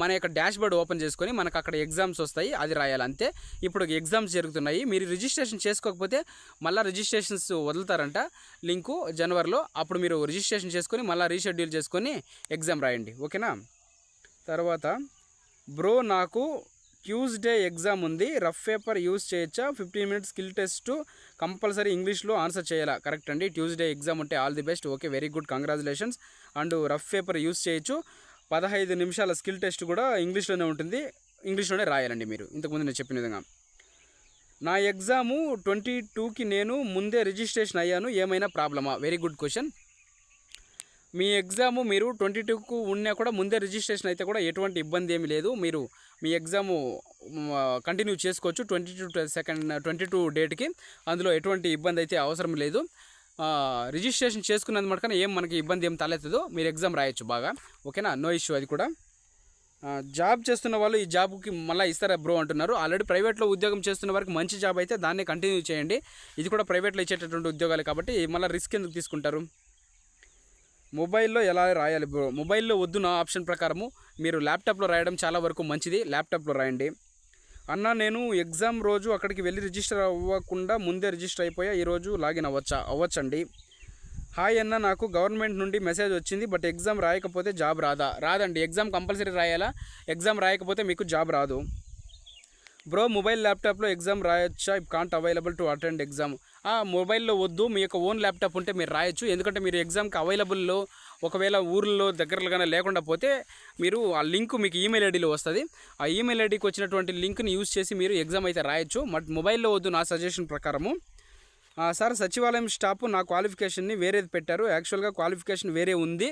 మన యొక్క డాష్బోర్డ్ ఓపెన్ చేసుకొని మనకు అక్కడ ఎగ్జామ్స్ వస్తాయి, అది రాయాలి అంతే. ఇప్పుడు ఎగ్జామ్స్ జరుగుతున్నాయి. మీరు రిజిస్ట్రేషన్ చేసుకోకపోతే మళ్ళీ రిజిస్ట్రేషన్స్ వదులుతారంట లింకు జనవరిలో. అప్పుడు మీరు రిజిస్ట్రేషన్ చేసుకొని మళ్ళీ రీషెడ్యూల్ చేసుకొని ఎగ్జామ్ రాయండి. ఓకేనా? తర్వాత బ్రో, నాకు ట్యూస్డే ఎగ్జామ్ ఉంది, రఫ్ పేపర్ యూజ్ చేయొచ్చా? 15 minutes స్కిల్ టెస్ట్ కంపల్సరీ ఇంగ్లీష్లో ఆన్సర్ చేయాలా? కరెక్ట్ అండి. ట్యూస్డే ఎగ్జామ్ ఉంటే all the best. Okay, very good, congratulations. And rough paper use చేయొచ్చు. 15 నిమిషాల స్కిల్ టెస్ట్ కూడా ఇంగ్లీష్లోనే ఉంటుంది, ఇంగ్లీష్లోనే రాయాలండి మీరు, ఇంతకుముందు నేను చెప్పిన విధంగా. నా ఎగ్జాము 22కి నేను ముందే రిజిస్ట్రేషన్ అయ్యాను, ఏమైనా ప్రాబ్లమా? Very good question. మీ ఎగ్జాము మీరు 22కు ఉన్నా కూడా ముందే రిజిస్ట్రేషన్ అయితే కూడా ఎటువంటి ఇబ్బంది ఏమీ లేదు. మీరు మీ ఎగ్జాము కంటిన్యూ చేసుకోవచ్చు 22 డేట్కి. అందులో ఎటువంటి ఇబ్బంది అయితే అవసరం లేదు. రిజిస్ట్రేషన్ చేసుకున్నది మటుకనే ఏం మనకి ఇబ్బంది ఏం తలెత్తదు, మీరు ఎగ్జామ్ రాయొచ్చు బాగా. ఓకేనా, నో ఇష్యూ అది కూడా. జాబ్ చేస్తున్న వాళ్ళు ఈ జాబ్కి మళ్ళీ ఇస్తారా బ్రో అంటున్నారు. ఆల్రెడీ ప్రైవేట్లో ఉద్యోగం చేస్తున్న వారికి మంచి జాబ్ అయితే దాన్నే కంటిన్యూ చేయండి. ఇది కూడా ప్రైవేట్లో ఇచ్చేటటువంటి ఉద్యోగాలు కాబట్టి మళ్ళీ రిస్క్ ఎందుకు తీసుకుంటారు. మొబైల్లో ఎలా రాయాలి బ్రో? మొబైల్లో వద్దు, నా ఆప్షన్ ప్రకారము మీరు ల్యాప్టాప్లో రాయడం చాలా వరకు మంచిది, ల్యాప్టాప్లో రాయండి. అన్న నేను ఎగ్జామ్ రోజు అక్కడికి వెళ్ళి రిజిస్టర్ అవ్వకుండా ముందే రిజిస్టర్ అయిపోయా, ఈరోజు లాగిన్ అవ్వచ్చండి. హాయ్ అన్న, నాకు గవర్నమెంట్ నుండి మెసేజ్ వచ్చింది, బట్ ఎగ్జామ్ రాయకపోతే జాబ్ రాదండి. ఎగ్జామ్ కంపల్సరీ రాయాలా, ఎగ్జామ్ రాయకపోతే మీకు జాబ్ రాదు. బ్రో మొబైల్ ల్యాప్టాప్లో ఎగ్జామ్ రాయొచ్చా? Can't available to attend exam. మొబైల్లో వద్దు, మీ యొక్క ఓన్ ల్యాప్టాప్ ఉంటే మీరు రాయొచ్చు. ఎందుకంటే మీరు ఎగ్జామ్కి అవైలబుల్లో ఒకవేళ ఊర్లో దగ్గరగానే లేకుండా పోతే మీరు ఆ లింక్ మీకు ఈమెయిల్ ఐడీలో వస్తుంది. ఆ ఈమెయిల్ ఐడీకి వచ్చినటువంటి లింక్ని యూజ్ చేసి మీరు ఎగ్జామ్ అయితే రాయొచ్చు. బట్ మొబైల్లో వద్దు నా సజెషన్ ప్రకారము. సార్ సచివాలయం స్టాఫ్ నా క్వాలిఫికేషన్ని వేరేది పెట్టారు, యాక్చువల్గా క్వాలిఫికేషన్ వేరే ఉంది.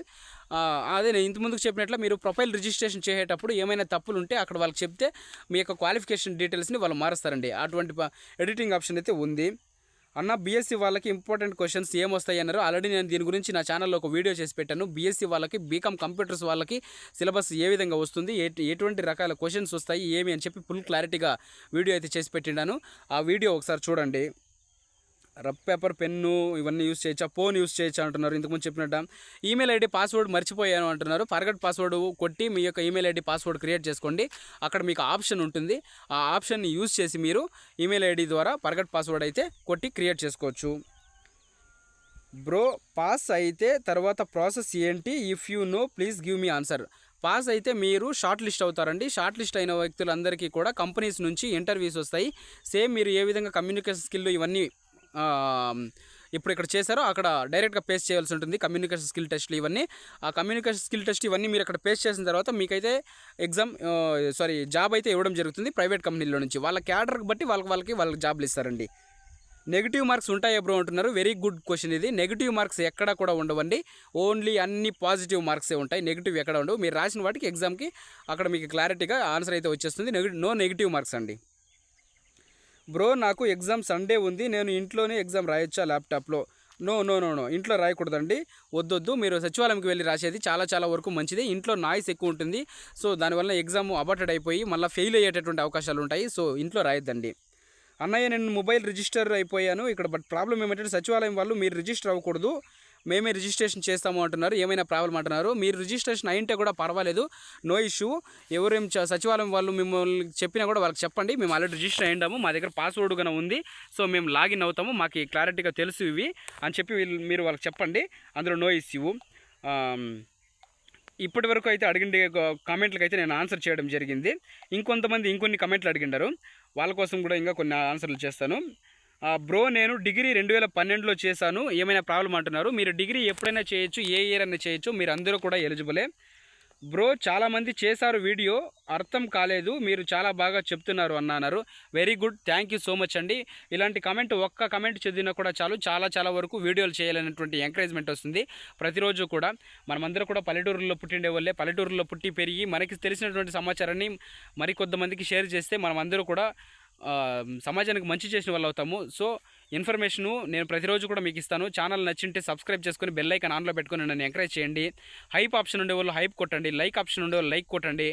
అదే నేను ఇంతకుముందుకు చెప్పినట్లు మీరు ప్రొఫైల్ రిజిస్ట్రేషన్ చేసేటప్పుడు ఏమైనా తప్పులు ఉంటే అక్కడ వాళ్ళకి చెప్తే మీ యొక్క క్వాలిఫికేషన్ డీటెయిల్స్ని వాళ్ళు మారుస్తారండి. అటువంటి ఎడిటింగ్ ఆప్షన్ అయితే ఉంది. అన్న బీఎస్సీ వాళ్ళకి ఇంపార్టెంట్ క్వశ్చన్స్ ఏమొస్తాయి అన్నారు. ఆల్రెడీ నేను దీని గురించి నా ఛానల్లో ఒక వీడియో చేసి పెట్టాను. బీఎస్సీ వాళ్ళకి, బీకామ్ కంప్యూటర్స్ వాళ్ళకి సిలబస్ ఏ విధంగా వస్తుంది, ఎటువంటి రకాల క్వశ్చన్స్ వస్తాయి ఏమి అని చెప్పి ఫుల్ క్లారిటీగా వీడియో అయితే చేసి పెట్టినాను. ఆ వీడియో ఒకసారి చూడండి. రబ్ పేపర్, పెన్ను ఇవన్నీ యూస్ చేయొచ్చా, ఫోన్ యూస్ చేయొచ్చా అంటున్నారు. ఇంతకుముందు చెప్పినట్ట ఈమెయిల్ ఐడి పాస్వర్డ్ మర్చిపోయాను అంటున్నారు. ఫర్గట్ పాస్వర్డ్ కొట్టి మీ యొక్క ఈమెయిల్ ఐడి పాస్వర్డ్ క్రియేట్ చేసుకోండి. అక్కడ మీకు ఆప్షన్ ఉంటుంది. ఆ ఆప్షన్ని యూస్ చేసి మీరు ఈమెయిల్ ఐడి ద్వారా ఫర్గట్ పాస్వర్డ్ అయితే కొట్టి క్రియేట్ చేసుకోవచ్చు. బ్రో పాస్ అయితే తర్వాత ప్రాసెస్ ఏంటి? If you know please give me answer. Pass అయితే మీరు షార్ట్ లిస్ట్ అవుతారండి. షార్ట్ లిస్ట్ అయిన వ్యక్తులందరికీ కూడా కంపెనీస్ నుంచి ఇంటర్వ్యూస్ వస్తాయి. సేమ్ మీరు ఏ విధంగా కమ్యూనికేషన్ స్కిల్ ఇవన్నీ ఇప్పుడు ఇక్కడ చేశారో అక్కడ డైరెక్ట్గా పేస్ట్ చేయాల్సి ఉంటుంది. కమ్యూనికేషన్ స్కిల్ టెస్ట్లు ఇవన్నీ, ఆ కమ్యూనికేషన్ స్కిల్ టెస్ట్ ఇవన్నీ మీరు అక్కడ పేస్ట్ చేసిన తర్వాత మీకైతే జాబ్ అయితే ఇవ్వడం జరుగుతుంది ప్రైవేట్ కంపెనీలో నుంచి. వాళ్ళ క్యాడర్కి బట్టి వాళ్ళకి జాబ్లు ఇస్తారండి. నెగిటివ్ మార్క్స్ ఉంటాయా బ్రో అంటున్నారు. వెరీ గుడ్ క్వశ్చన్ ఇది. నెగిటివ్ మార్క్స్ ఎక్కడ కూడా ఉండవండి, ఓన్లీ అన్ని పాజిటివ్ మార్క్సే ఉంటాయి, నెగిటివ్ ఎక్కడ ఉండవు. మీరు రాసిన వాటికి ఎగ్జామ్కి అక్కడ మీకు క్లారిటీగా ఆన్సర్ అయితే వచ్చేస్తుంది. నో నెగిటివ్ మార్క్స్ అండి. బ్రో నాకు ఎగ్జామ్ సండే ఉంది, నేను ఇంట్లోనే ఎగ్జామ్ రాయొచ్చా ల్యాప్టాప్లో? నో ఇంట్లో రాయకూడదండి, వద్దొద్దు. మీరు సచివాలయంకి వెళ్ళి రాసేది చాలా వరకు మంచిది. ఇంట్లో నాయిస్ ఎక్కువ ఉంటుంది, సో దానివల్ల ఎగ్జామ్ అబార్టెడ్ అయిపోయి మళ్ళీ ఫెయిల్ అయ్యేటటువంటి అవకాశాలు ఉంటాయి. సో ఇంట్లో రాయొద్దండి. అన్నయ్య నేను మొబైల్ రిజిస్టర్ అయిపోయాను ఇక్కడ, బట్ ప్రాబ్లం ఏమంటే సచివాలయం వాళ్ళు మీరు రిజిస్టర్ అవ్వకూడదు, మేమే రిజిస్ట్రేషన్ చేస్తాము అంటున్నారు. ఏమైనా ప్రాబ్లం అంటున్నారు. మీరు రిజిస్ట్రేషన్ అయింటే కూడా పర్వాలేదు, నో ఇష్యూ. ఎవరేం సచివాలయం వాళ్ళు మిమ్మల్ని చెప్పినా కూడా వాళ్ళకి చెప్పండి, మేము ఆల్రెడీ రిజిస్టర్ అయ్యాము, మా దగ్గర పాస్వర్డ్ కూడా ఉంది, సో మేము లాగిన్ అవుతాము, మాకు క్లారిటీగా తెలుసు ఇవి అని చెప్పి మీరు వాళ్ళకి చెప్పండి. అందులో నో ఇష్యూ. ఇప్పటి వరకు అయితే అడిగిండే కామెంట్లకు అయితే నేను ఆన్సర్ చేయడం జరిగింది. ఇంకొంతమంది ఇంకొన్ని కామెంట్లు అడిగిండారు, వాళ్ళ కోసం కూడా ఇంకా కొన్ని ఆన్సర్లు చేస్తాను. బ్రో నేను డిగ్రీ 2012లో చేశాను, ఏమైనా ప్రాబ్లం అంటున్నారు. మీరు డిగ్రీ ఎప్పుడైనా చేయొచ్చు, ఏ ఇయర్ అయినా చేయొచ్చు, మీరు అందరూ కూడా ఎలిజిబులే. బ్రో చాలామంది చేశారు, వీడియో అర్థం కాలేదు, మీరు చాలా బాగా చెప్తున్నారు అన్నారు. Very good, thank you so much అండి. ఇలాంటి ఒక్క కమెంట్ చదివినా కూడా చాలు, చాలా వరకు వీడియోలు చేయాలనేటువంటి ఎంకరేజ్మెంట్ వస్తుంది. ప్రతిరోజు కూడా మనమందరూ కూడా పల్లెటూరులో పుట్టిండే వాళ్ళే, పల్లెటూరులో పుట్టి పెరిగి మనకి తెలిసినటువంటి సమాచారాన్ని మరికొంతమందికి షేర్ చేస్తే మనమందరూ కూడా సమాజానికి మంచి చేసిన వాళ్ళు అవుతాము. సో ఇన్ఫర్మేషను నేను ప్రతిరోజు కూడా మీకు ఇస్తాను. ఛానల్ నచ్చింటే సబ్స్క్రైబ్ చేసుకొని బెల్ ఐకాన్ ఆన్లో పెట్టుకొని నన్ను ఎంకరేజ్ చేయండి. హైప్ ఆప్షన్ ఉండేవాళ్ళు హైప్ కొట్టండి, లైక్ ఆప్షన్ ఉండేవాళ్ళు లైక్ కొట్టండి.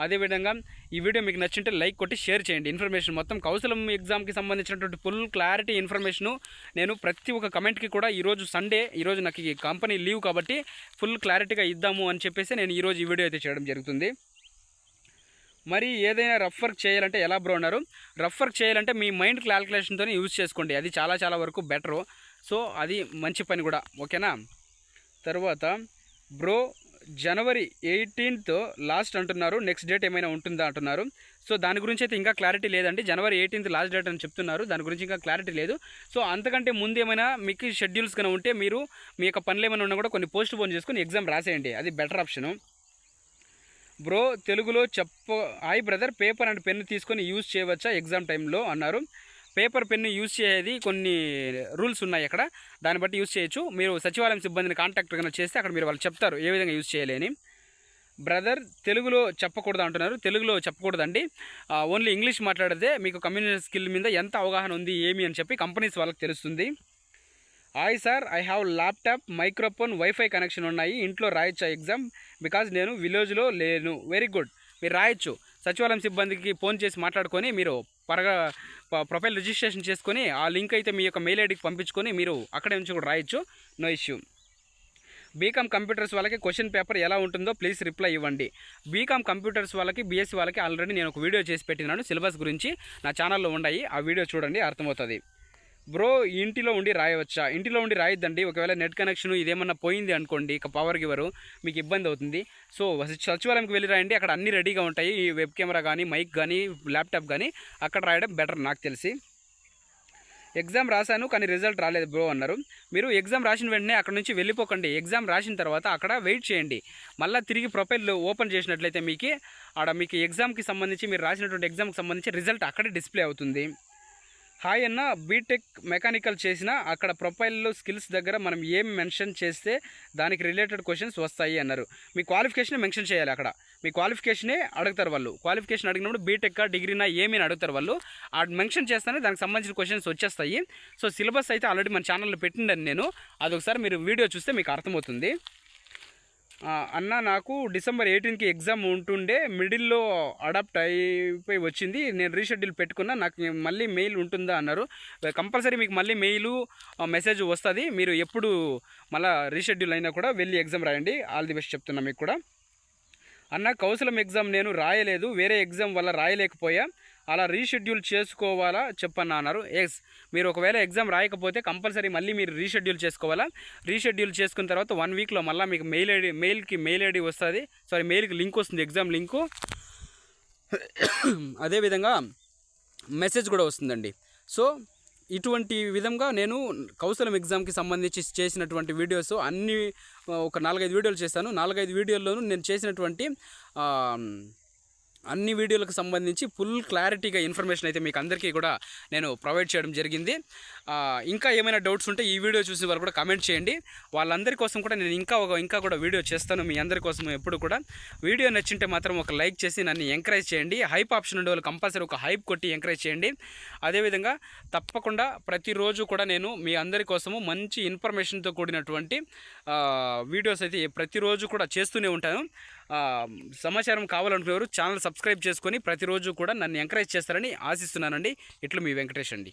అదేవిధంగా ఈ వీడియో మీకు నచ్చింటే లైక్ కొట్టి షేర్ చేయండి. ఇన్ఫర్మేషన్ మొత్తం కౌశలం ఎగ్జామ్కి సంబంధించినటువంటి ఫుల్ క్లారిటీ ఇన్ఫర్మేషను నేను ప్రతి ఒక్క కమెంట్కి కూడా ఈరోజు సండే, ఈరోజు నాకు ఈ కంపెనీ లీవ్ కాబట్టి ఫుల్ క్లారిటీగా ఇద్దాము అని చెప్పేసి నేను ఈరోజు ఈ వీడియో అయితే చేయడం జరుగుతుంది. మరి ఏదైనా రఫ్ వర్క్ చేయాలంటే ఎలా బ్రో అన్నారు. రఫ్ వర్క్ చేయాలంటే మీ మైండ్ క్యాల్కులేషన్తో యూజ్ చేసుకోండి, అది చాలా వరకు బెటరు. సో అది మంచి పని కూడా, ఓకేనా. తర్వాత బ్రో జనవరి 18th లాస్ట్ అంటున్నారు, నెక్స్ట్ డేట్ ఏమైనా ఉంటుందా అంటున్నారు. సో దాని గురించి అయితే ఇంకా క్లారిటీ లేదండి. జనవరి 18th లాస్ట్ డేట్ అని చెప్తున్నారు, దాని గురించి ఇంకా క్లారిటీ లేదు. సో అంతకంటే ముందు ఏమైనా మీకు షెడ్యూల్స్ కన్నా ఉంటే మీరు మీ యొక్క పనులు ఏమైనా ఉన్నా కూడా కొన్ని పోస్ట్ పోన్ చేసుకొని ఎగ్జామ్ రాసేయండి, అది బెటర్ ఆప్షను. బ్రో తెలుగులో hi brother, paper and pen తీసుకొని యూజ్ చేయవచ్చా ఎగ్జామ్ టైంలో అన్నారు. పేపర్ పెన్ను యూజ్ చేసేది కొన్ని రూల్స్ ఉన్నాయి అక్కడ, దాన్ని బట్టి యూజ్ చేయొచ్చు. మీరు సచివాలయం సిబ్బందిని కాంటాక్ట్ కన్నా చేస్తే అక్కడ మీరు వాళ్ళు చెప్తారు ఏ విధంగా యూజ్ చేయాలి అని. బ్రదర్ తెలుగులో చెప్పకూడదు అంటున్నారు. తెలుగులో చెప్పకూడదండి, ఓన్లీ ఇంగ్లీష్ మాట్లాడితే మీకు కమ్యూనికేషన్ స్కిల్ మీద ఎంత అవగాహన ఉంది ఏమి అని చెప్పి కంపెనీస్ వాళ్ళకి తెలుస్తుంది. Hi sir, I have laptop, microphone, wifi connection ఉన్నాయి, ఇంట్లో రాయొచ్చా ఎగ్జామ్? బికాజ్ నేను విలేజ్లో లేను. వెరీ గుడ్, మీరు రాయొచ్చు. సచివాలయం సిబ్బందికి ఫోన్ చేసి మాట్లాడుకొని మీరు ప్రొఫైల్ రిజిస్ట్రేషన్ చేసుకొని ఆ లింక్ అయితే మీ యొక్క మెయిల్ ఐడికి పంపించుకొని మీరు అక్కడే నుంచి కూడా రాయొచ్చు. No issue. బీకామ్ కంప్యూటర్స్ వాళ్ళకి క్వశ్చన్ పేపర్ ఎలా ఉంటుందో ప్లీజ్ రిప్లై ఇవ్వండి. బీకామ్ కంప్యూటర్స్ వాళ్ళకి, బీఎస్సీ వాళ్ళకి ఆల్రెడీ నేను ఒక వీడియో చేసి పెట్టినాను సిలబస్ గురించి, నా ఛానల్లో ఉన్నాయి. ఆ వీడియో చూడండి, అర్థమవుతుంది. బ్రో, ఇంటిలో ఉండి రాయవచ్చా? ఇంటిలో ఉండి రాయొద్దండి. ఒకవేళ నెట్ కనెక్షన్ ఇదేమన్నా పోయింది అనుకోండి, ఇక పవర్ గివరు మీకు ఇబ్బంది అవుతుంది. సో సచివాలయంకి వెళ్ళి రాయండి, అక్కడ అన్నీ రెడీగా ఉంటాయి. ఈ వెబ్ కెమెరా కానీ, మైక్ కానీ, ల్యాప్టాప్ కానీ అక్కడ రాయడం బెటర్ నాకు తెలిసి. ఎగ్జామ్ రాశాను కానీ రిజల్ట్ రాలేదు బ్రో అన్నారు. మీరు ఎగ్జామ్ రాసిన వెంటనే అక్కడ నుంచి వెళ్ళిపోకండి. ఎగ్జామ్ రాసిన తర్వాత అక్కడ వెయిట్ చేయండి. మళ్ళీ తిరిగి ప్రొఫైల్ ఓపెన్ చేసినట్లయితే మీకు ఎగ్జామ్కి సంబంధించి, మీరు రాసినటువంటి ఎగ్జామ్కి సంబంధించి రిజల్ట్ అక్కడే డిస్ప్లే అవుతుంది. హాయ్ అన్న, బీటెక్ మెకానికల్ చేసిన అక్కడ ప్రొఫైల్లో స్కిల్స్ దగ్గర మనం ఏం మెన్షన్ చేస్తే దానికి రిలేటెడ్ క్వశ్చన్స్ వస్తాయి అన్నారు. మీ క్వాలిఫికేషన్ మెన్షన్ చేయాలి. అక్కడ మీ క్వాలిఫికేషనే అడుగుతారు వాళ్ళు. క్వాలిఫికేషన్ అడిగినప్పుడు బీటెక్ డిగ్రీనా ఏమీ అడుగుతారు వాళ్ళు. ఆ మెన్షన్ చేస్తేనే దానికి సంబంధించిన క్వశ్చన్స్ వచ్చేస్తాయి. సో సిలబస్ అయితే ఆల్రెడీ మన ఛానల్లో పెట్టిండను నేను, అదొకసారి మీరు వీడియో చూస్తే మీకు అర్థమవుతుంది. అన్న, నాకు డిసెంబర్ 18కి ఎగ్జామ్ ఉంటుండే, మిడిల్లో అడాప్ట్ అయిపోయి వచ్చింది, నేను రీషెడ్యూల్ పెట్టుకున్నా, నాకు మళ్ళీ మెయిల్ ఉంటుందా అన్నారు. కంపల్సరీ మీకు మళ్ళీ మెయిల్ మెసేజ్ వస్తుంది. మీరు ఎప్పుడు మళ్ళీ రీషెడ్యూల్ అయినా కూడా వెళ్ళి ఎగ్జామ్ రాయండి. ఆల్ ది బెస్ట్ చెప్తున్నా మీకు కూడా. అన్న, కౌశలం ఎగ్జామ్ నేను రాయలేదు, వేరే ఎగ్జామ్ వల్ల రాయలేకపోయా, అలా రీషెడ్యూల్ చేసుకోవాలా చెప్పన్నా అన్నారు. మీరు ఒకవేళ ఎగ్జామ్ రాయకపోతే కంపల్సరీ మళ్ళీ మీరు రీషెడ్యూల్ చేసుకోవాలా. రీషెడ్యూల్ చేసుకున్న తర్వాత 1 వీక్లో మళ్ళీ మీకు మెయిల్ ఐడి వస్తుంది. మెయిల్కి లింక్ వస్తుంది, ఎగ్జామ్ లింకు. అదేవిధంగా మెసేజ్ కూడా వస్తుందండి. సో ఇటువంటి విధంగా నేను కౌశలం ఎగ్జామ్కి సంబంధించి చేసినటువంటి వీడియోస్ అన్నీ ఒక 4-5 వీడియోలు చేశాను. 4-5 వీడియోల్లోనూ నేను చేసినటువంటి అన్ని వీడియోలకు సంబంధించి ఫుల్ క్లారిటీగా ఇన్ఫర్మేషన్ అయితే మీకు అందరికీ కూడా నేను ప్రొవైడ్ చేయడం జరిగింది. ఇంకా ఏమైనా డౌట్స్ ఉంటే ఈ వీడియో చూసిన వాళ్ళు కూడా కామెంట్ చేయండి. వాళ్ళందరి కోసం కూడా నేను ఇంకా కూడా వీడియో చేస్తాను మీ అందరి కోసం. ఎప్పుడు కూడా వీడియో నచ్చింటే మాత్రం ఒక లైక్ చేసి నన్ను ఎంకరేజ్ చేయండి. హైప్ ఆప్షన్ ఉండే వాళ్ళు కంపల్సరీ ఒక హైప్ కొట్టి ఎంకరేజ్ చేయండి. అదేవిధంగా తప్పకుండా ప్రతిరోజు కూడా నేను మీ అందరి కోసము మంచి ఇన్ఫర్మేషన్తో కూడినటువంటి వీడియోస్ అయితే ప్రతిరోజు కూడా చేస్తూనే ఉంటాను. సమాచారం కావాలనుకునేవారు ఛానల్ సబ్స్క్రైబ్ చేసుకొని ప్రతిరోజు కూడా నన్ను ఎంకరేజ్ చేస్తారని ఆశిస్తున్నానండి. ఇట్లు మీ వెంకటేష్ అండి.